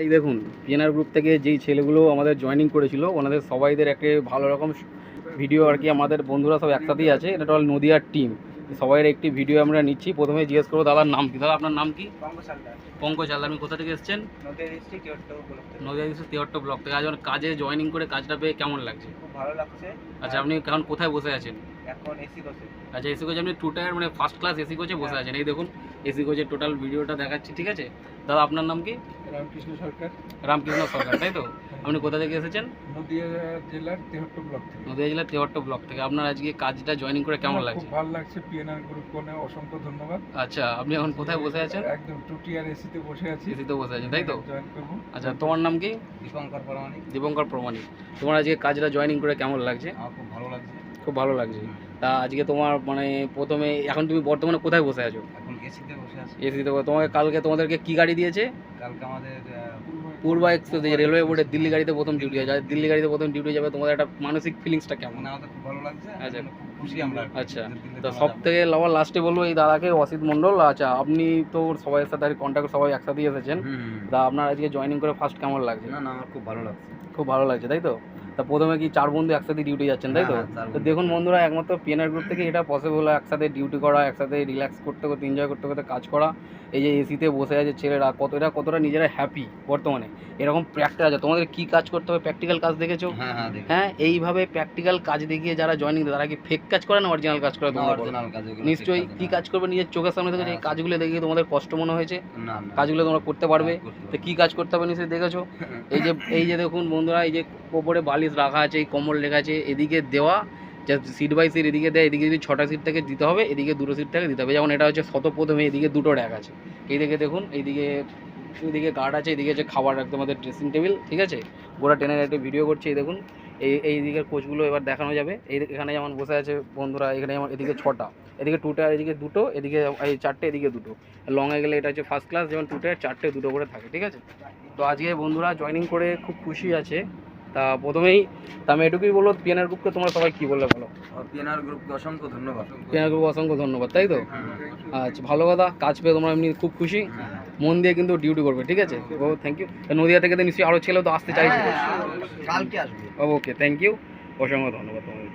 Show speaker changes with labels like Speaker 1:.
Speaker 1: এই দেখুন PNR group থেকে যেই ছেলেগুলো আমাদের জয়েনিং করেছিল ওনাদের সবাইদের একটা ভালো রকম ভিডিও আর কি আমাদের বন্ধুরা সব একসাথেই আছে। এটা হল নদিয়ার টিম, সবাইয়ের একটি ভিডিও আমরা নিচ্ছি। প্রথমে জিজ্ঞেস করবো দাদার নাম কি। দাদা আপনার নাম কি? পঙ্কজ হালদার। আপনি কোথা থেকে এসেছেন? নদিয়া ডিস্ট্রিক্ট তেহট্ট ব্লক থেকে। আজ কাজে জয়েনিং করে কাজটা পেয়ে কেমন লাগছে?
Speaker 2: খুব ভালো লাগছে।
Speaker 1: আচ্ছা, আপনি এখন কোথায় বসে আছেন?
Speaker 2: এখন এসি কোচে।
Speaker 1: আচ্ছা, এসি কোচে আপনি 2 টায়ার মানে ফার্স্ট ক্লাস এসি কোচে বসে আছেন। এই দেখুন এসি কোচের টোটাল ভিডিওটা দেখাচ্ছি, ঠিক আছে? দাদা আপনার নাম কি?
Speaker 2: রামকৃষ্ণ সরকার।
Speaker 1: রামকৃষ্ণ সরকার, তাই তো? আপনি কোথা থেকে এসেছেন?
Speaker 2: নদিয়া জেলার তেহট্ট ব্লক থেকে।
Speaker 1: নদিয়া জেলার তেহট্ট ব্লক থেকে। আপনার আজকে কাজটা জয়েনিং করে কেমন লাগছে?
Speaker 2: খুব ভালো লাগছে। পিএনআর গ্রুপ কোনে অসংখ্য ধন্যবাদ।
Speaker 1: আচ্ছা, আপনি এখন কোথায় বসে আছেন?
Speaker 2: একদম 2 টিয়ার এসিতে বসে আছি।
Speaker 1: এসিতে বসে আছেন, তাই তো?
Speaker 2: জয়েন করব।
Speaker 1: আচ্ছা, তোমার নাম কি?
Speaker 2: দীপঙ্কর প্রমাণিক।
Speaker 1: দীপঙ্কর প্রমাণিক। তোমার আজকে কাজটা জয়েনিং করে কেমন লাগছে?
Speaker 2: আমার খুব ভালো লাগছে।
Speaker 1: খুব ভালো লাগছে। তা আজকে তোমার মানে প্রথমে এখন তুমি বর্তমানে কোথায় বসে আছো?
Speaker 2: এখন এসিতে বসে আছি।
Speaker 1: এসিতে। তোমাকে কালকে তোমাদেরকে কি গাড়ি দিয়েছে?
Speaker 2: কালকে আমাদের
Speaker 1: পূর্বা এক্সপ্রেস রেলওয়ে বোর্ডে দিল্লি গাড়িতে প্রথম ডিউটি আছে। দিল্লি গাড়িতে প্রথম ডিউটি যাবে, তোমাদের একটা মানসিক ফিলিংসটা কেমন?
Speaker 2: আমাদের খুব ভালো লাগছে।
Speaker 1: আচ্ছা,
Speaker 2: খুব খুশি আমরা।
Speaker 1: আচ্ছা, তো সব থেকে লাস্টে বলবো এই দাদাকে, অসিত মণ্ডল। আচ্ছা, আপনি তো সবাইয়ের সাথে কন্ট্যাক্ট, সবাই একসাথেই এসেছেন। তা আপনার আজকে জয়েনিং করে ফার্স্ট কেমন লাগছে?
Speaker 2: না আমার খুব ভালো লাগছে।
Speaker 1: খুব ভালো লাগছে, তাই তো? তা প্রথমে কি 4 বন্ধু একসাথে ডিউটি যাচ্ছেন, তাই তো? তো দেখুন বন্ধুরা, একমাত্র পিএনআর গ্রুপ থেকে এটা পসিবল, একসাথে ডিউটি করা, একসাথে রিল্যাক্স করতে করতে, এনজয় করতে করতে কাজ করা। এই যে এসিতে বসে আছে ছেলেরা, কতটা নিজেরা হ্যাপি বর্তমানে। এরকম প্র্যাকটিক্যাল আছে, তোমাদের কি কাজ করতে হবে প্র্যাকটিক্যাল কাজ দেখেছো? হ্যাঁ, এইভাবে প্র্যাকটিক্যাল কাজ দেখিয়ে যারা জয়েনিং দেয় তারা কি ফেক কাজ করে না অরিজিনাল কাজ করে? নিশ্চয়ই কি কাজ করবে নিজের চোখের সামনে থেকে, এই কাজগুলো দেখিয়ে তোমাদের কষ্ট মনে হয়েছে? কাজগুলো তোমরা করতে পারবে? তো কি কাজ করতে হবে নিশ্চয়ই দেখেছো। এই যে দেখুন বন্ধুরা, এই যে ওপরে বালিশ রাখা আছে, এই কম্বল লেখা আছে, এদিকে দেওয়া সিট বাই সিট, এদিকে দেয়, এদিকে যদি 6টা সিট থেকে দিতে হবে, এদিকে 2টো সিট থেকে দিতে হবে। যেমন এটা হচ্ছে প্রথমে এদিকে 2টো র্যাক আছে, এইদিকে দেখুন, এইদিকে গার্ড আছে, এদিকে হচ্ছে খাবার রাখতে আমাদের ড্রেসিং টেবিল, ঠিক আছে? গোটা ট্রেনের একটা ভিডিও করছি, এই দেখুন। এই দিকের কোচগুলো এবার দেখানো যাবে। এখানে যেমন বসে আছে বন্ধুরা, এখানে যেমন এদিকে 6টা, এদিকে 2 টায়ার, এদিকে 2টো, এদিকে এই 4টে, এদিকে 2টো। লংয়ে গেলে এটা হচ্ছে ফার্স্ট ক্লাস, যেমন 2 টায়ার 4টে 2টো করে থাকে, ঠিক আছে? তো আজকে বন্ধুরা জয়েনিং করে খুব খুশি আছে। তা প্রথমেই আমি এটুকুই বলবো, পিএনআর গ্রুপকে তোমরা সবাই কি বললে বলো?
Speaker 2: পিএনআর গ্রুপকে অসংখ্য ধন্যবাদ।
Speaker 1: পিএনআর গ্রুপ অসংখ্য ধন্যবাদ, তাই তো? আচ্ছা, ভালো কথা। কাজ পেয়ে তোমরা এমনি খুব খুশি, মন দিয়ে কিন্তু ডিউটি করবে, ঠিক আছে? ও থ্যাংক ইউ। নদিয়া থেকে তো নিশ্চয়ই আরও ছেলেও তো আসতে চাইছে।
Speaker 2: কালকে আসবে।
Speaker 1: ওকে, থ্যাংক ইউ, অসংখ্য ধন্যবাদ তোমাদের।